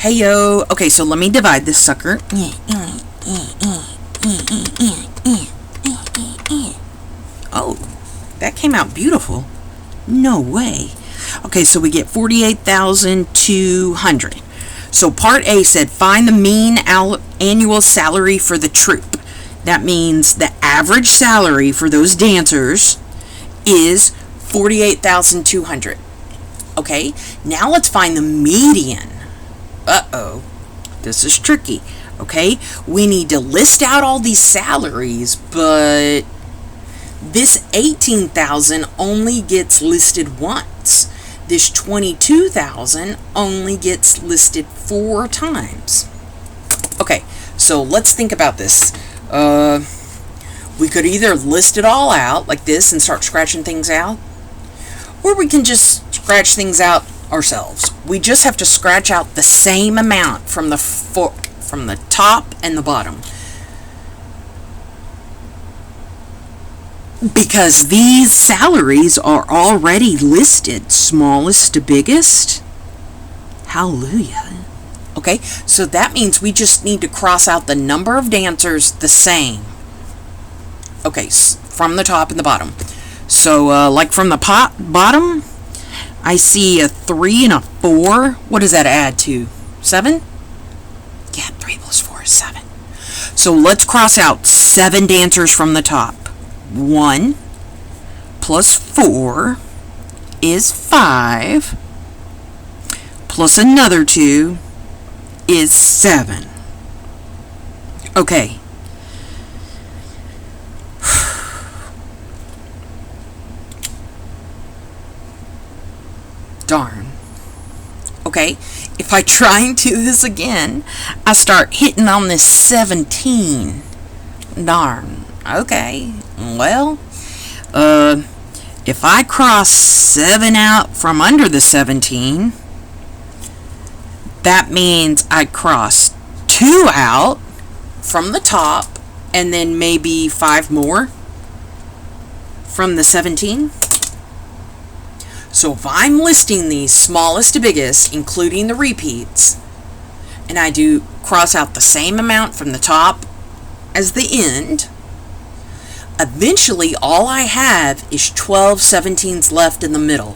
Heyo. Okay, so let me divide this sucker. Oh, that came out beautiful. No way. Okay, so we get 48,200. So part A said find the mean annual salary for the troupe. That means the average salary for those dancers is 48,200. Okay, now let's find the median. Uh-oh, this is tricky. Okay, we need to list out all these salaries, but this 18,000 only gets listed once. This 22,000 only gets listed 4 times. Okay, so let's think about this. We could either list it all out like this and start scratching things out, or we can just scratch things out ourselves. We just have to scratch out the same amount from the top and the bottom, because these salaries are already listed, smallest to biggest. Hallelujah. Okay, so that means we just need to cross out the number of dancers the same. Okay, from the top and the bottom. So, like from the bottom, I see a 3 and a 4. What does that add to? 7? Yeah, 3 plus 4 is 7. So let's cross out 7 dancers from the top. 1 plus 4 is 5. Plus another 2 is 7. Okay. Darn. Okay, if I try and do this again, I start hitting on this 17. Darn. Okay, well, if I cross 7 out from under the 17, that means I cross 2 out from the top, and then maybe 5 more from the 17. So if I'm listing these smallest to biggest, including the repeats, and I do cross out the same amount from the top as the end, eventually all I have is 12 17s left in the middle.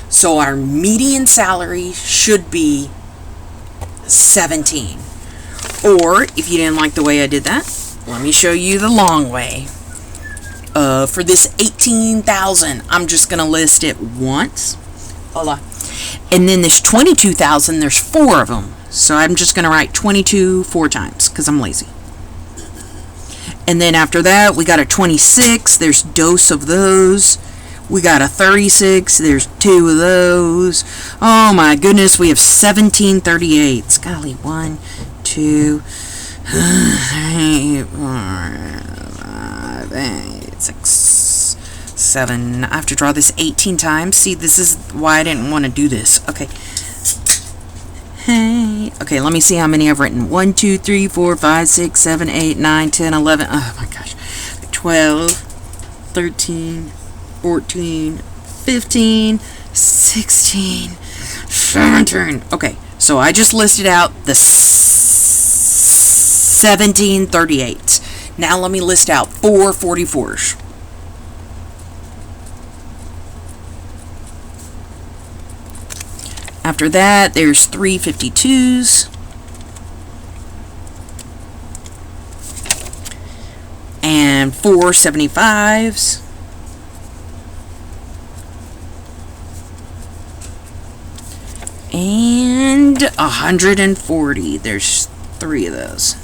So our median salary should be 17. Or, if you didn't like the way I did that, let me show you the long way. For this 18,000, I'm just going to list it once. Hold on. And then this 22,000, there's 4 of them. So I'm just going to write 22 4 times because I'm lazy. And then after that, we got a 26. There's dose of those. We got a 36. There's 2 of those. Oh my goodness, we have 17 38s. Golly, 1, 2, 3, 4, 5, 8. 6, 7. I have to draw this 18 times. See, this is why I didn't want to do this. Okay. Hey. Okay, let me see how many I've written. 1, 2, 3, 4, 5, 6, 7, 8, 9, 10, 11. Oh my gosh. 12, 13, 14, 15, 16, 17. Okay, so I just listed out the 17 38s. Now let me list out 4 44s. After that, there's 3 52s. And 4 75s. And 140. There's 3 of those.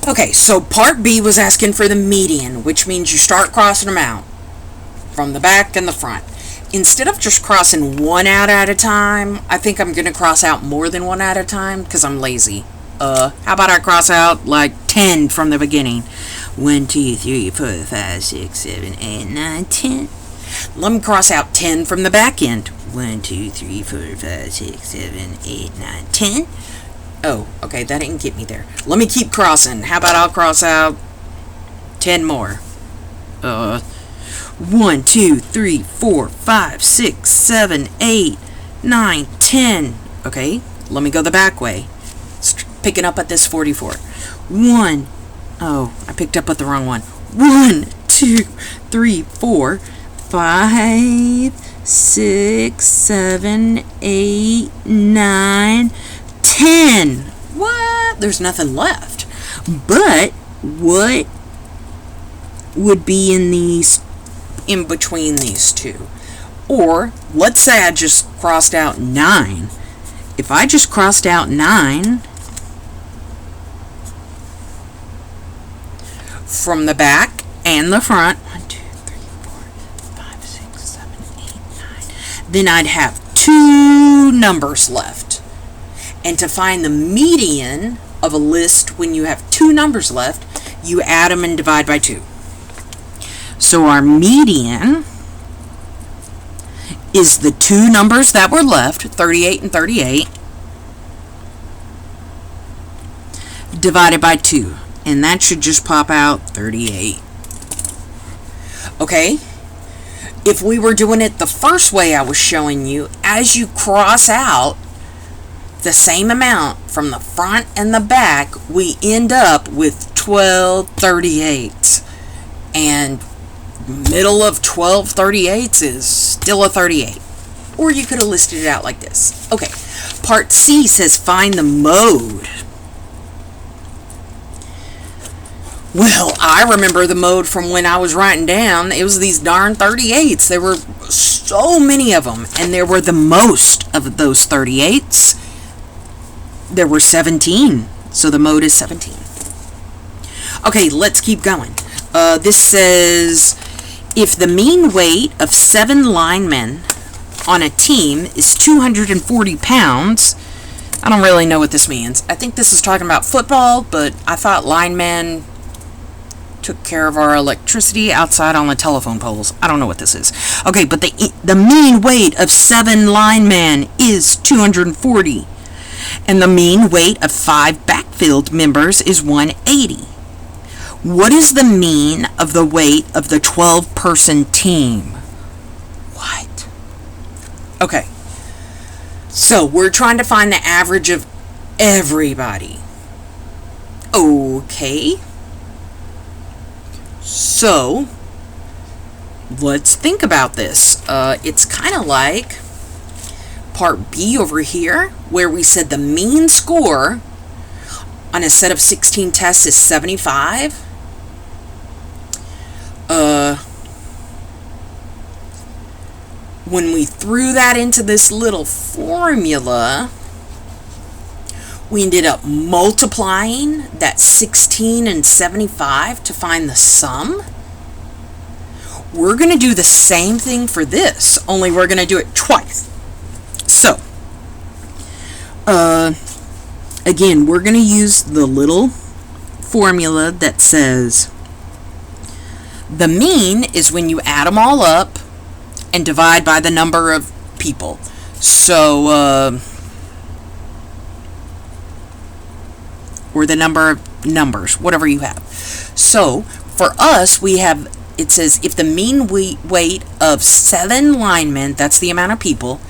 Okay, so part B was asking for the median, which means you start crossing them out from the back and the front. Instead of just crossing 1 out at a time, I think I'm going to cross out more than 1 at a time because I'm lazy. How about I cross out like 10 from the beginning? 1, 2, 3, 4, 5, 6, 7, 8, 9, 10. Let me cross out 10 from the back end. 1, 2, 3, 4, 5, 6, 7, 8, 9, 10. Oh, okay, that didn't get me there. Let me keep crossing. How about I'll cross out 10 more? 1, 2, 3, 4, 5, 6, 7, 8, 9, 10. Okay, let me go the back way. Picking up at this 44. 1. Oh, I picked up at the wrong one. 1, 2, 3, 4, 5, 6, 7, 8, 9, 10. What? There's nothing left. But what would be in between these two? Or let's say I just crossed out 9. If I just crossed out 9 from the back and the front, 1, 2, 3, 4, 5, 6, 7, 8, 9, then I'd have 2 numbers left. And to find the median of a list when you have 2 numbers left, you add them and divide by 2. So our median is the 2 numbers that were left, 38 and 38, divided by 2. And that should just pop out 38. Okay? If we were doing it the first way I was showing you, as you cross out the same amount from the front and the back, we end up with 12 38s. And middle of 12 38s is still a 38. Or you could have listed it out like this. Okay, part C says find the mode. Well, I remember the mode from when I was writing down. It was these darn 38s. There were so many of them, and there were the most of those 38s. There were 17, so the mode is 17. Okay, let's keep going. This says, if the mean weight of 7 linemen on a team is 240 pounds, I don't really know what this means. I think this is talking about football, but I thought linemen took care of our electricity outside on the telephone poles. I don't know what this is. Okay, but the mean weight of 7 linemen is 240. And the mean weight of 5 backfield members is 180. What is the mean of the weight of the 12-person team? What? Okay. So, we're trying to find the average of everybody. Okay. So, let's think about this. It's kind of like part B over here, where we said the mean score on a set of 16 tests is 75. When we threw that into this little formula, we ended up multiplying that 16 and 75 to find the sum. We're going to do the same thing for this, only we're going to do it twice. So, again, we're going to use the little formula that says the mean is when you add them all up and divide by the number of people. So, or the number of numbers, whatever you have. So, for us, we have, it says if the mean weight of 7 linemen, that's the amount of people,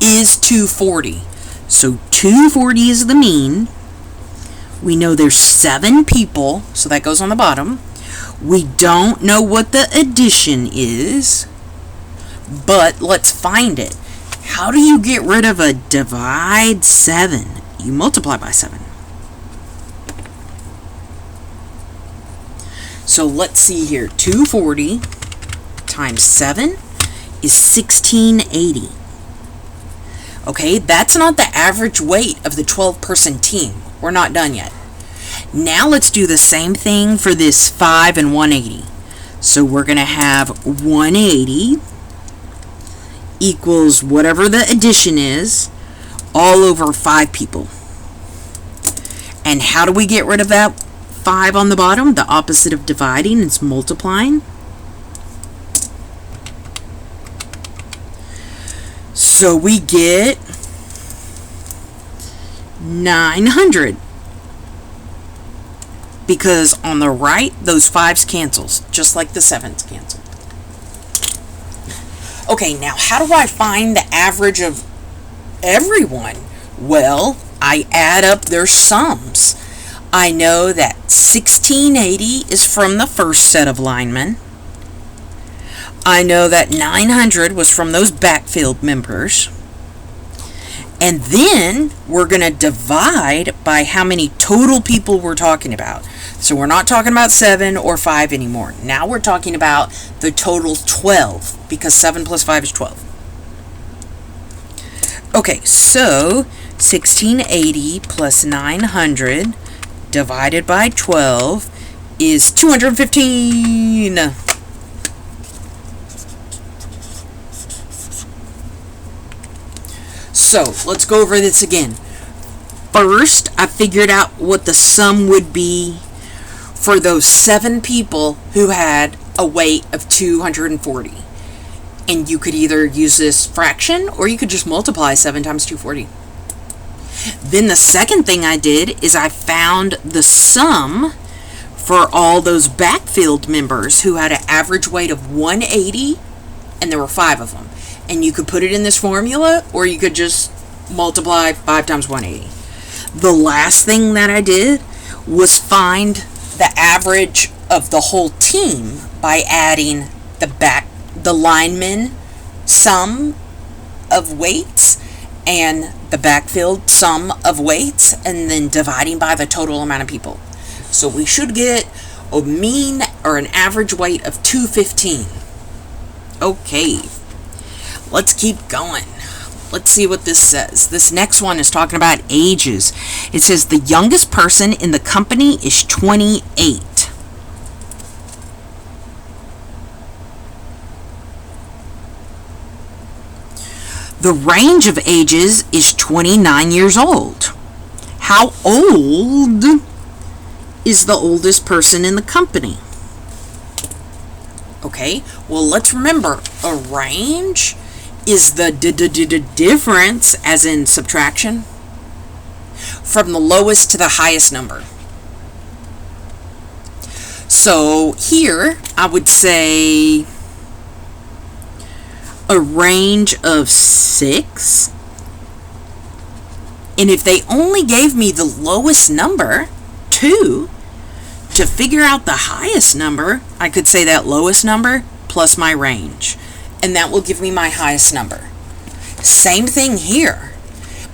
is 240. So 240 is the mean. We know there's 7 people, so that goes on the bottom. We don't know what the addition is, but let's find it. How do you get rid of a divide 7? You multiply by 7. So let's see here. 240 times 7 is 1680. Okay, that's not the average weight of the 12-person team. We're not done yet. Now let's do the same thing for this 5 and 180. So we're going to have 180 equals whatever the addition is, all over 5 people. And how do we get rid of that 5 on the bottom? The opposite of dividing is multiplying. So we get 900. Because on the right, those 5s cancels, just like the 7s cancel. Okay, now how do I find the average of everyone? Well, I add up their sums. I know that 1680 is from the first set of linemen. I know that 900 was from those backfield members. And then we're going to divide by how many total people we're talking about. So we're not talking about 7 or 5 anymore. Now we're talking about the total 12, because 7 plus 5 is 12. Okay, so 1680 plus 900 divided by 12 is 215. So, let's go over this again. First, I figured out what the sum would be for those 7 people who had a weight of 240. And you could either use this fraction, or you could just multiply 7 times 240. Then the second thing I did is I found the sum for all those backfield members who had an average weight of 180, and there were 5 of them. And you could put it in this formula, or you could just multiply 5 times 180. The last thing that I did was find the average of the whole team by adding the linemen sum of weights and the backfield sum of weights, and then dividing by the total amount of people. So we should get a mean or an average weight of 215. Okay. Let's keep going. Let's see what this says. This next one is talking about ages. It says the youngest person in the company is 28. The range of ages is 29 years old. How old is the oldest person in the company? Okay, well, let's remember, a range is the difference, as in subtraction, from the lowest to the highest number. So here, I would say a range of 6. And if they only gave me the lowest number, 2, to figure out the highest number, I could say that lowest number plus my range. And that will give me my highest number. Same thing here.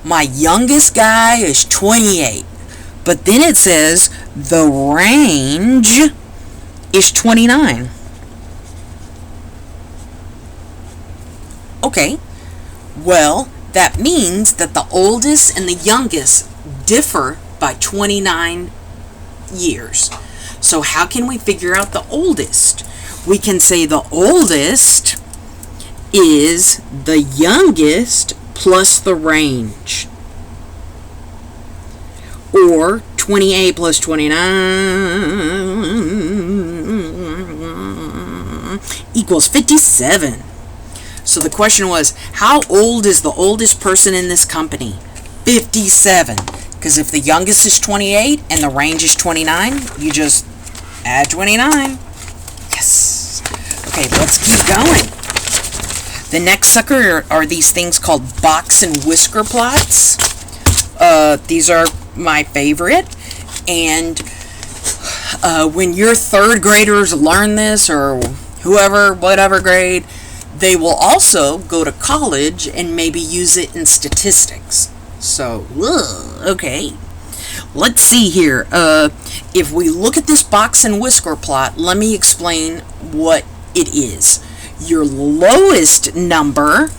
My youngest guy is 28. But then it says the range is 29. Okay. Well, that means that the oldest and the youngest differ by 29 years. So how can we figure out the oldest? We can say the oldest is the youngest plus the range. Or 28 plus 29 equals 57. So the question was, how old is the oldest person in this company? 57. Because if the youngest is 28 and the range is 29, you just add 29. Yes. Okay, let's keep going. The next sucker are these things called box and whisker plots. These are my favorite. And when your third graders learn this, or whoever, whatever grade, they will also go to college and maybe use it in statistics. So, okay. Let's see here. If we look at this box and whisker plot, let me explain what it is. Your lowest number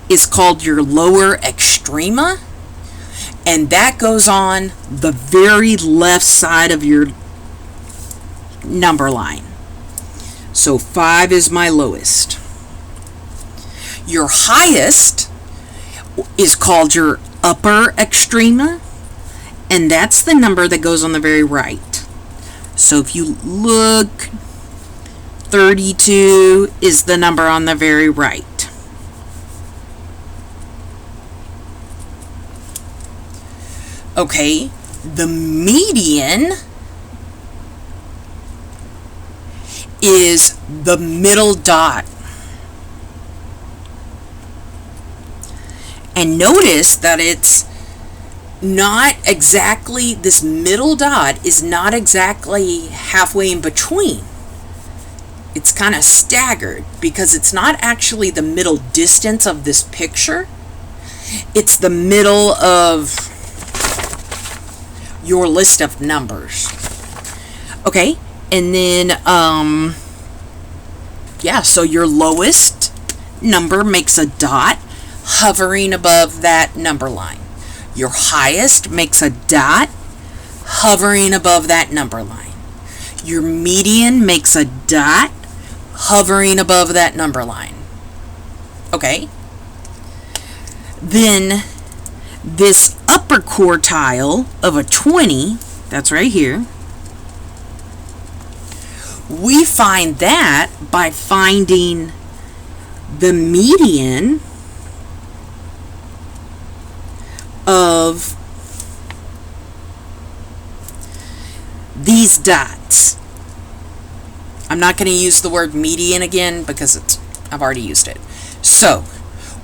is called your lower extrema, and that goes on the very left side of your number line. So 5 is my lowest. Your highest is called your upper extrema, and that's the number that goes on the very right. So if you look, 32 is the number on the very right. Okay, the median is the middle dot. And notice that it's not exactly, this middle dot is not exactly halfway in between. It's kind of staggered because it's not actually the middle distance of this picture. It's the middle of your list of numbers. Okay, and then, yeah, so your lowest number makes a dot hovering above that number line. Your highest makes a dot hovering above that number line. Your median makes a dot hovering above that number line. Okay? Then this upper quartile of a 20, that's right here, we find that by finding the median of these dots. I'm not going to use the word median again because I've already used it. So,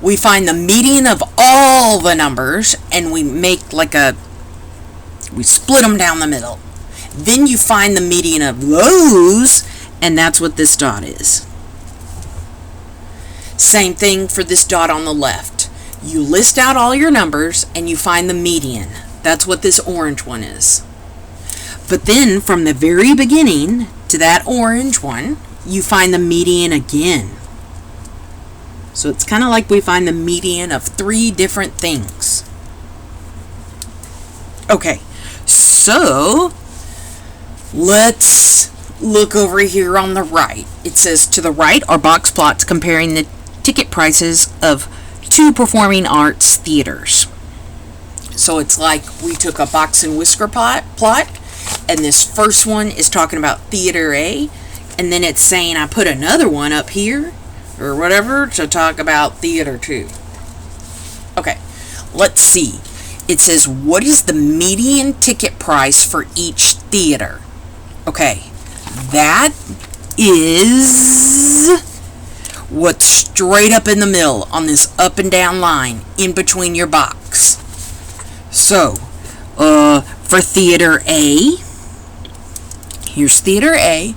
we find the median of all the numbers and we make we split them down the middle. Then you find the median of those, and that's what this dot is. Same thing for this dot on the left. You list out all your numbers and you find the median. That's what this orange one is. But then from the very beginning to that orange one, you find the median again. So it's kind of like we find the median of 3 different things. Okay, so let's look over here on the right. It says to the right are box plots comparing the ticket prices of 2 performing arts theaters. So it's like we took a box and whisker plot, and this first one is talking about theater A, and then it's saying I put another one up here or whatever to talk about theater 2. Okay, let's see. It says, what is the median ticket price for each theater? Okay, that is what's straight up in the middle on this up and down line in between your box. So, for theater A, here's theater A.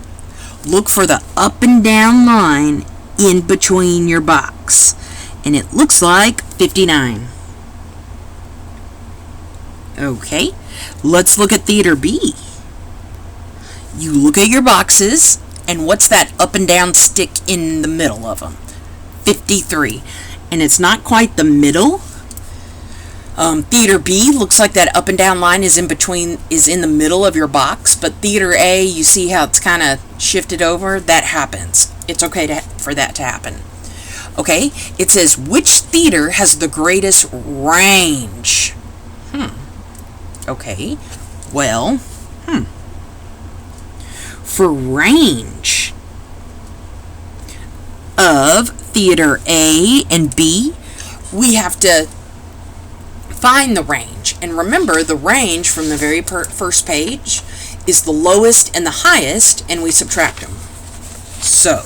Look for the up and down line in between your box. And it looks like 59. Okay, let's look at theater B. You look at your boxes, and what's that up and down stick in the middle of them? 53. And it's not quite the middle. Theater B looks like that up and down line is in the middle of your box, but theater A, you see how it's kind of shifted over? That happens. It's okay for that to happen. Okay, it says, which theater has the greatest range? Okay, well, for range of theater A and B, we have to find the range. And remember, the range from the very first page is the lowest and the highest, and we subtract them. So,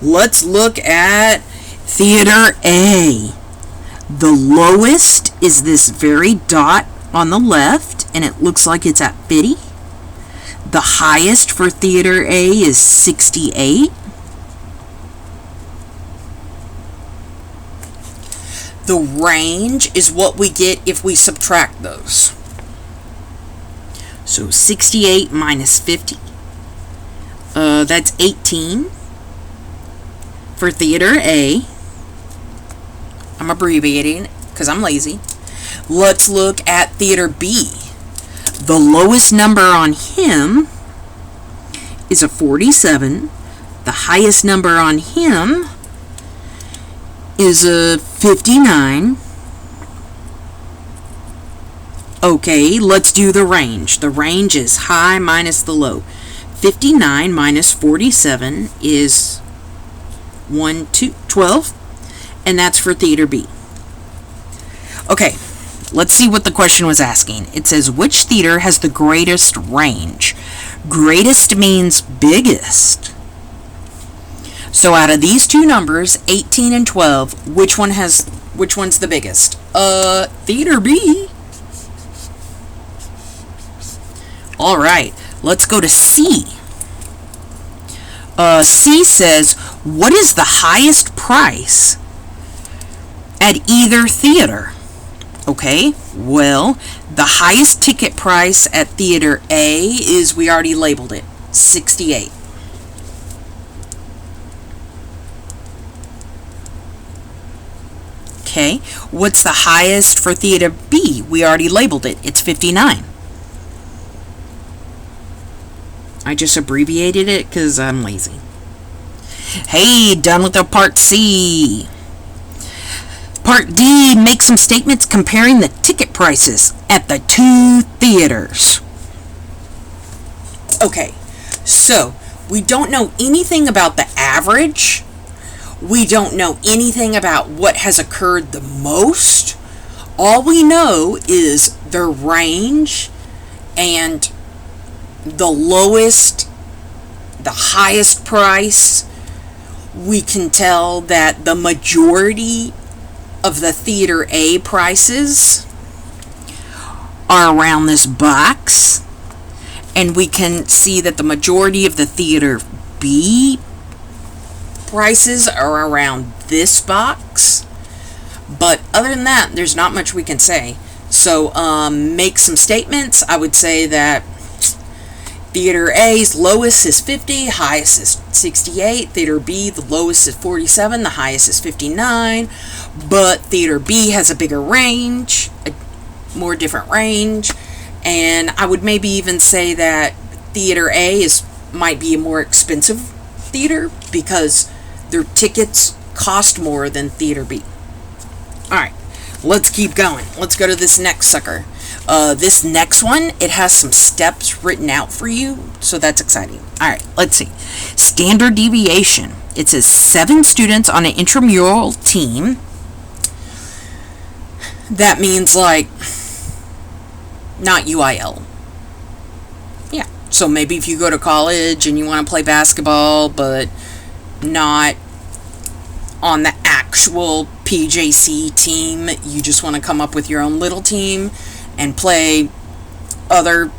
let's look at theater A. The lowest is this very dot on the left, and it looks like it's at 50. The highest for theater A is 68. The range is what we get if we subtract those. So 68 minus 50. That's 18 for theater A. I'm abbreviating because I'm lazy. Let's look at theater B. The lowest number on him is a 47. The highest number on him is a 59. Okay, let's do the range. The range is high minus the low. 59 minus 47 is 12, and that's for theater B. Okay, let's see what the question was asking. It says, which theater has the greatest range? Greatest means biggest. So out of these two numbers, 18 and 12, which one has Which one's the biggest? Theater B. All right, let's go to C. C says, what is the highest price at either theater? Okay, well, the highest ticket price at Theater A is, we already labeled it, $68. Okay, what's the highest for Theater B? We already labeled it, it's $59. I just abbreviated it because I'm lazy. Hey, done with the Part C. Part D, make some statements comparing the ticket prices at the two theaters. Okay, so we don't know anything about the average. We don't know anything about what has occurred the most. All we know is the range and the lowest, the highest price. We can tell that the majority of the Theater A prices are around this box, and we can see that the majority of the Theater B prices are around this box. But other than that, there's not much we can say. So make some statements. I would say that Theater A's lowest is 50, highest is 68. Theater B, the lowest is 47, the highest is 59. But Theater B has a bigger range, a more different range. And I would maybe even say that Theater A might be a more expensive theater because their tickets cost more than Theater B. Alright, let's keep going. Let's go to this next sucker. This next one, it has some steps written out for you, so that's exciting. Alright, let's see. Standard deviation. It says 7 students on an intramural team. That means, like, not UIL. Yeah, so maybe if you go to college and you want to play basketball, but not on the actual PJC team, you just want to come up with your own little team and play other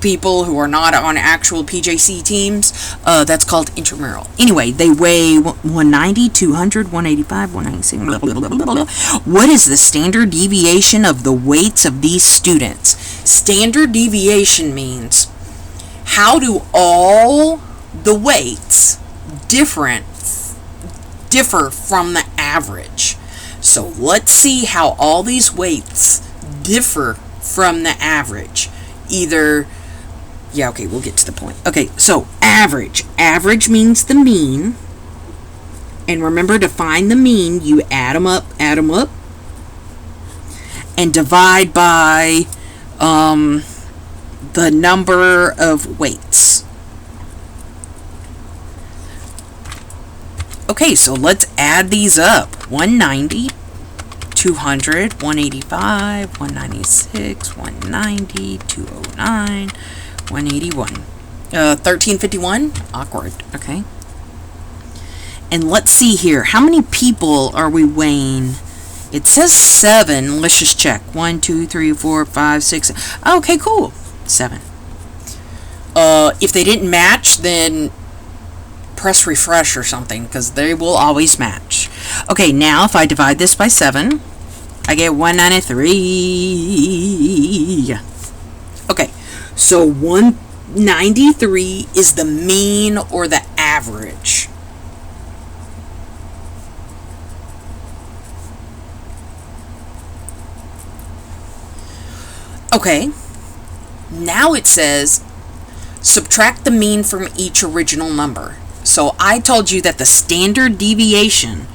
people who are not on actual PJC teams, that's called intramural. Anyway, they weigh 190, 200, 185, 196, blah, blah, blah, blah, blah. What is the standard deviation of the weights of these students? Standard deviation means, how do all the weights differ from the average? So let's see how all these weights differ from the average. Either, yeah, okay, we'll get to the point. Okay, so average. Average means the mean. And remember, to find the mean, you add them up, and divide by the number of weights. Okay, so let's add these up. 190, 200, 185, 196, 190, 209, 181. 1351? Awkward. Okay. And let's see here. How many people are we weighing? It says 7. Let's just check. 1, 2, 3, 4, 5, 6. Okay, cool. 7. If they didn't match, then press refresh or something, because they will always match. Okay, now if I divide this by 7, I get 193. Okay, so 193 is the mean or the average. Okay, now it says subtract the mean from each original number. So I told you that the standard deviation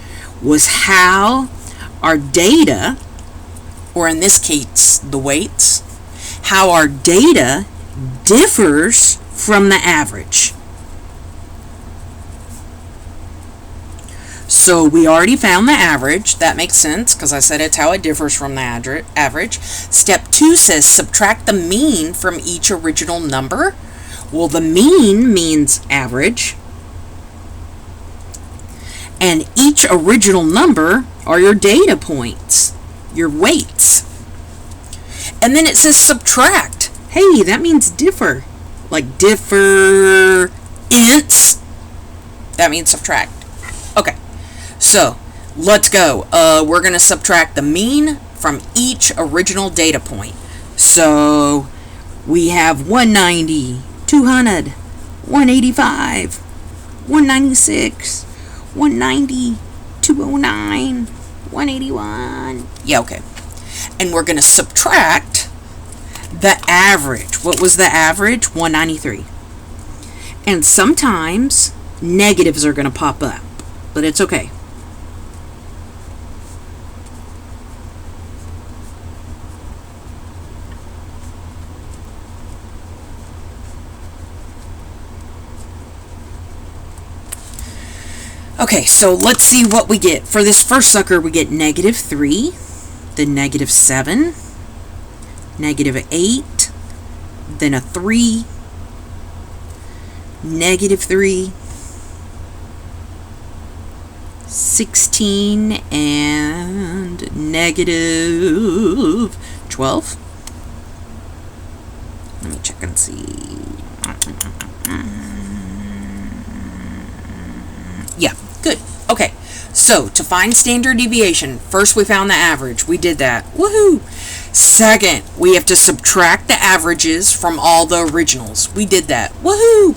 was how our data, or in this case, the weights, how our data differs from the average. So we already found the average. That makes sense because I said it's how it differs from the average. Step 2 says subtract the mean from each original number. Well, the mean means average. And each original number are your data points, your weights. And then it says subtract. Hey, that means differ. Like difference. That means subtract. Okay, so let's go. We're going to subtract the mean from each original data point. So we have 190, 200, 185, 196, 190, 209, 181. Yeah, okay. And we're going to subtract the average. What was the average? 193. And sometimes negatives are going to pop up, but it's okay. Okay, so let's see what we get. For this first sucker, we get -3, then -7, -8, then a 3, -3, 16, and -12. Let me check and see. Yeah, good. Okay, so to find standard deviation, first we found the average. We did that. Woohoo! Second, we have to subtract the averages from all the originals. We did that. Woohoo!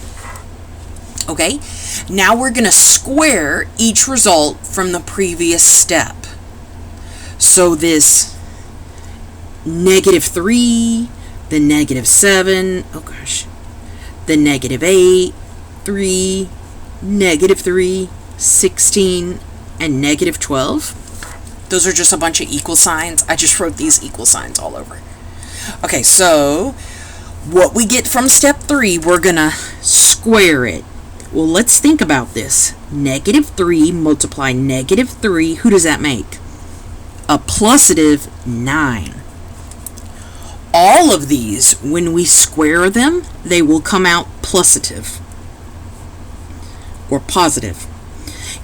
Okay, now we're going to square each result from the previous step. So this -3, the -7, oh gosh, the -8, 3, -3, 16, and -12. Those are just a bunch of equal signs. I just wrote these equal signs all over. Okay, so what we get from step 3, we're going to square it. Well, let's think about this. -3 multiply -3, who does that make? A +9. All of these, when we square them, they will come out positive. Or positive.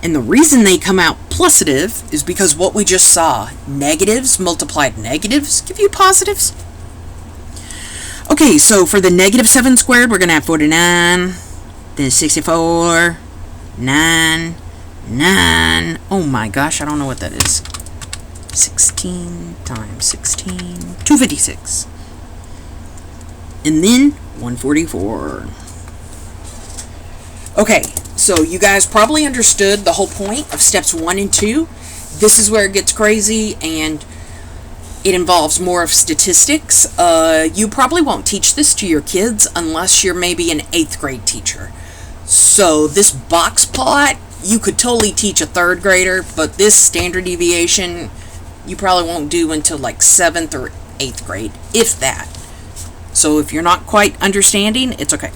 And the reason they come out positive is because what we just saw, negatives multiplied negatives give you positives. Okay, so for the -7 squared, we're going to have 49, then 64, 9, 9. Oh my gosh, I don't know what that is. 16 times 16, 256. And then 144. Okay, so you guys probably understood the whole point of steps 1 and 2. This is where it gets crazy, and it involves more of statistics. You probably won't teach this to your kids unless you're maybe an 8th grade teacher. So this box plot, you could totally teach a 3rd grader, but this standard deviation, you probably won't do until like 7th or 8th grade, if that. So if you're not quite understanding, it's okay.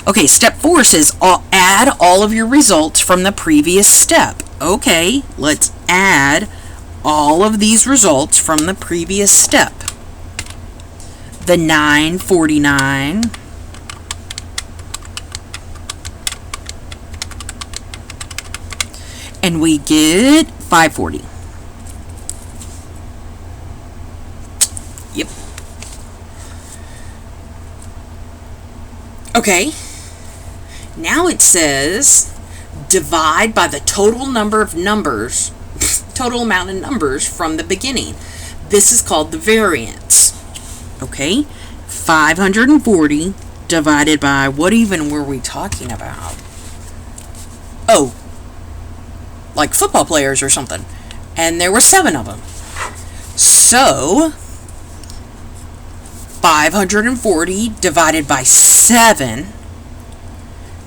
Okay, step 4 says add all of your results from the previous step. Okay, let's add all of these results from the previous step. The 949, and we get 540. Yep. Okay, now it says divide by the total number of numbers, total amount of numbers from the beginning. This is called the variance. Okay, 540 divided by, what even were we talking about? Oh, like football players or something. And there were 7 of them. So 540 divided by 7,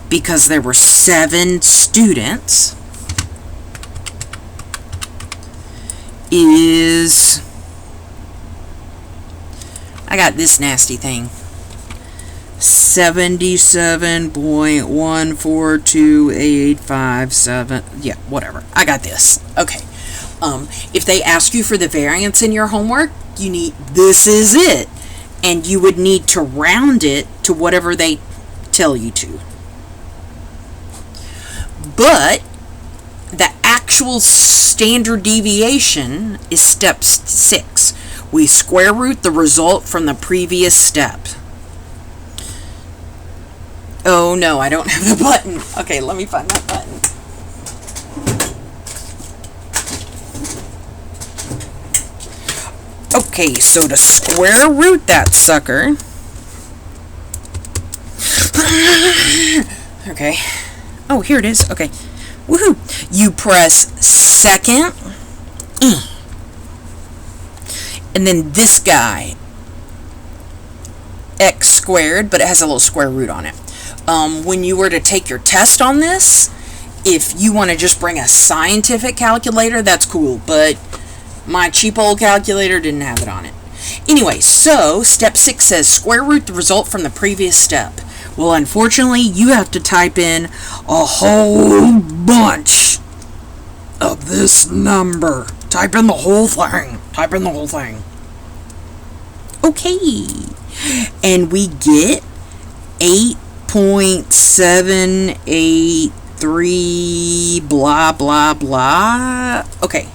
because there were 7 students, is, I got this nasty thing, 77.142857. Yeah, whatever. I got this. Okay. If they ask you for the variance in your homework, you need, this is it. And you would need to round it to whatever they tell you to. But the actual standard deviation is step 6. We square root the result from the previous step. Oh no, I don't have the button. Okay, let me find that button. Okay, so to square root that sucker. Okay. Oh, here it is. Okay. Woohoo! You press second. And then this guy. X squared, but it has a little square root on it. When you were to take your test on this, if you want to just bring a scientific calculator, that's cool, but my cheap old calculator didn't have it on it. Anyway, so step 6 says square root the result from the previous step. Well, unfortunately, you have to type in a whole bunch of this number. Type in the whole thing. Type in the whole thing. Okay. And we get 8.783 blah blah blah. Okay.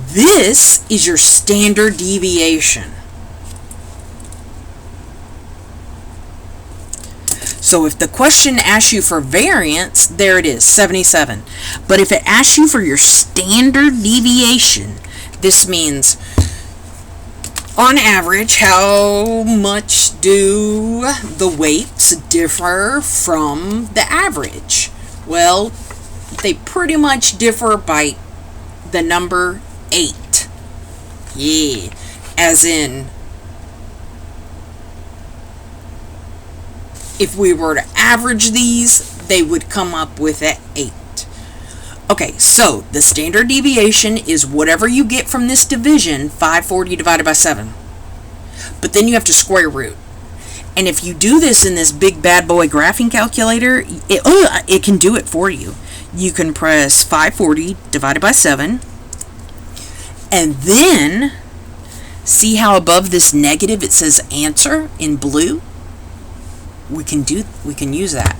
This is your standard deviation. So if the question asks you for variance, there it is, 77. But if it asks you for your standard deviation, this means, on average, how much do the weights differ from the average? Well, they pretty much differ by the number 8. Yeah, as in, if we were to average these, they would come up with an 8. Okay, so the standard deviation is whatever you get from this division, 540 divided by 7. But then you have to square root. And if you do this in this big bad boy graphing calculator, it can do it for you. You can press 540 divided by 7. And then, see how above this negative it says answer in blue? We can use that.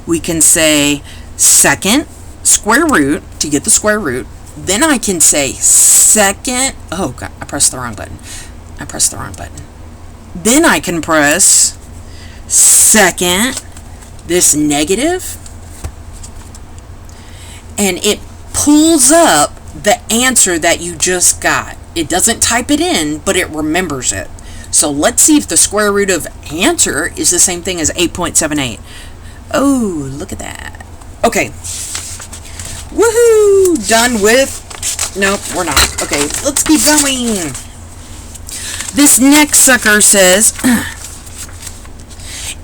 We can say second square root to get the square root. Then I can say second. Oh god, I pressed the wrong button. Then I can press second this negative, and it pulls up the answer that you just got. It doesn't type it in, but it remembers it. So let's see if the square root of answer is the same thing as 8.78. Oh, look at that. Okay. Woohoo! Done with... Nope, we're not. Okay, let's keep going. This next sucker says,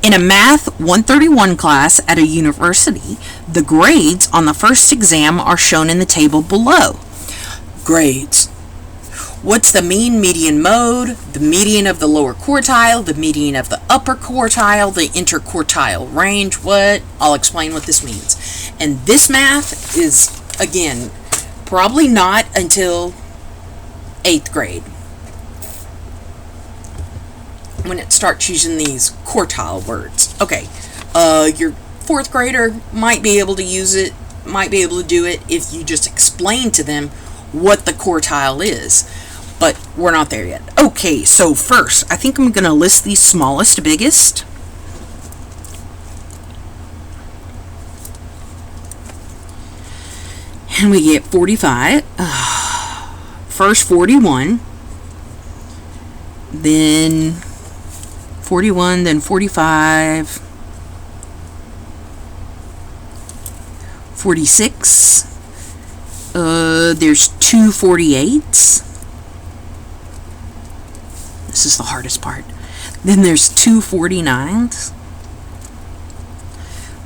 in a Math 131 class at a university, the grades on the first exam are shown in the table below. Grades. What's the mean, median, mode, the median of the lower quartile, the median of the upper quartile, the interquartile range? What? I'll explain what this means. And this math is, again, probably not until 8th grade, when it starts using these quartile words. Okay, your 4th grader might be able to use it, might be able to do it if you just explain to them what the quartile is. But we're not there yet. Okay, so first, I think I'm going to list the smallest to biggest. And we get 45. First 41. Then 41, then 45. 46. There's 2 48s. This is the hardest part. Then there's 2 49s.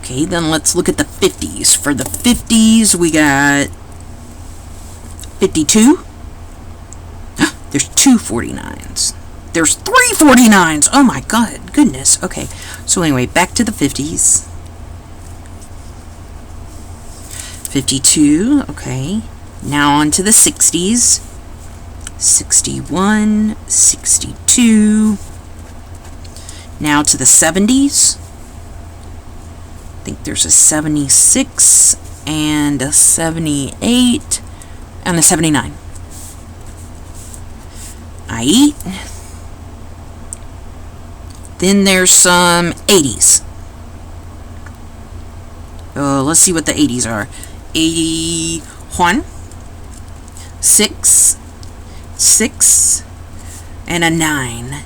Okay, then let's look at the 50s. For the 50s, we got 52. There's 2 49s. There's 3 49s. Oh my god, goodness. Okay, so anyway, back to the 50s. 52, okay. Now on to the 60s. 61, 62. Now to the 70s. I think there's a 76 and a 78 and a 79. Aight. Then there's some 80s. Let's see what the 80s are. 81, 6, 6, and a 9.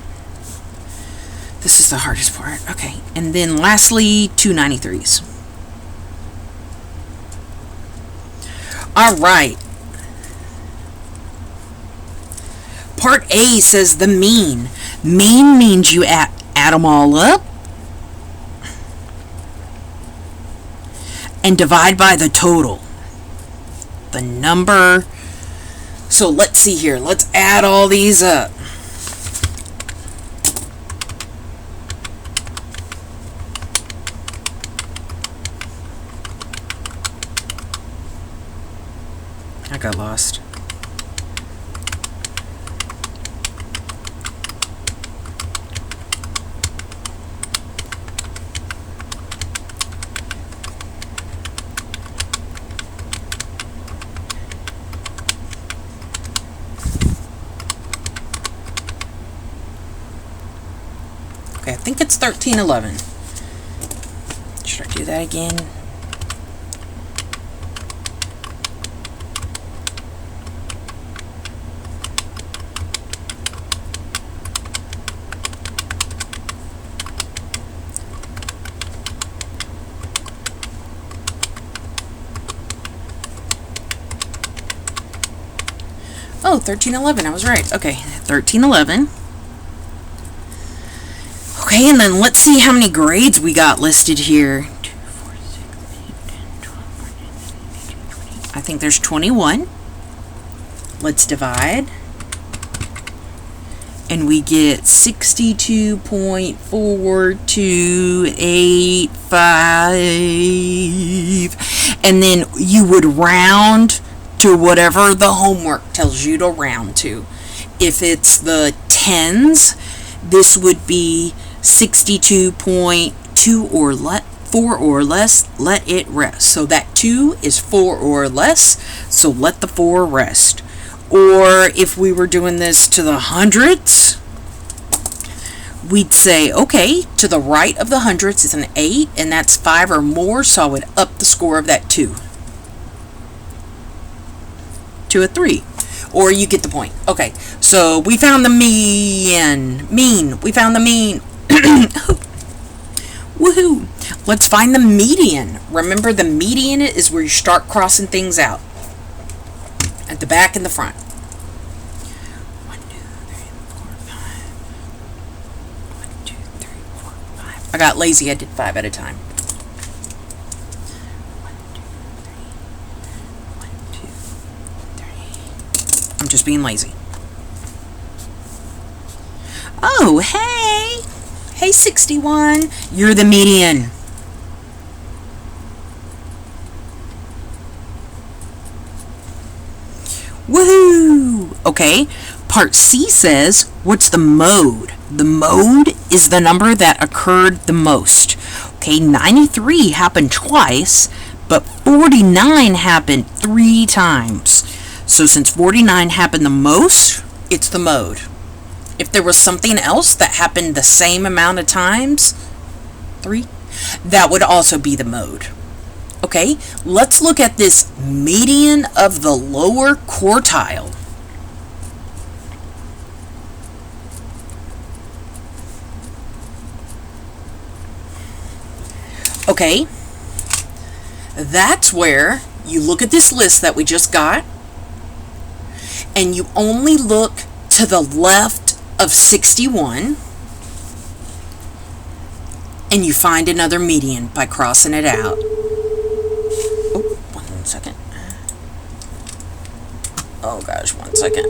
This is the hardest part. Okay. And then lastly, two 93s. Alright. Part A says the mean. Mean means you add them all up and divide by the total. The number. So let's see here. Let's add all these up. I got lost. Okay, I think it's 1311. Should I do that again? Oh, 1311. I was right. Okay, 1311. Okay, and then let's see how many grades we got listed here. 2, 4, 6, 8, 10, 12, 14, 15, 18, 20. I think there's 21. Let's divide. And we get 62.4285. And then you would round to whatever the homework tells you to round to. If it's the tens, this would be 62.2 or 4 or less, let it rest. So that 2 is 4 or less, so let the 4 rest. Or if we were doing this to the hundreds, we'd say, okay, to the right of the hundreds is an 8, and that's 5 or more, so I would up the score of that 2 to a 3. Or you get the point. Okay, so we found the mean. We found the mean. Woohoo! Let's find the median. Remember, the median is where you start crossing things out. At the back and the front. 1, 2, 3, 4, 5. 1, 2, 3, 4, 5. I got lazy. I did 5 at a time. 1, 2, 3. 1, 2, 3. I'm just being lazy. Oh, hey! Hey, 61. You're the median. Woohoo! Okay, part C says, what's the mode? The mode is the number that occurred the most. Okay, 93 happened twice, but 49 happened 3 times. So since 49 happened the most, it's the mode. If there was something else that happened the same amount of times, 3, that would also be the mode. Okay, let's look at this median of the lower quartile. Okay, that's where you look at this list that we just got, and you only look to the left of 61, and you find another median by crossing it out. Oh, 1 second. Oh gosh, 1 second.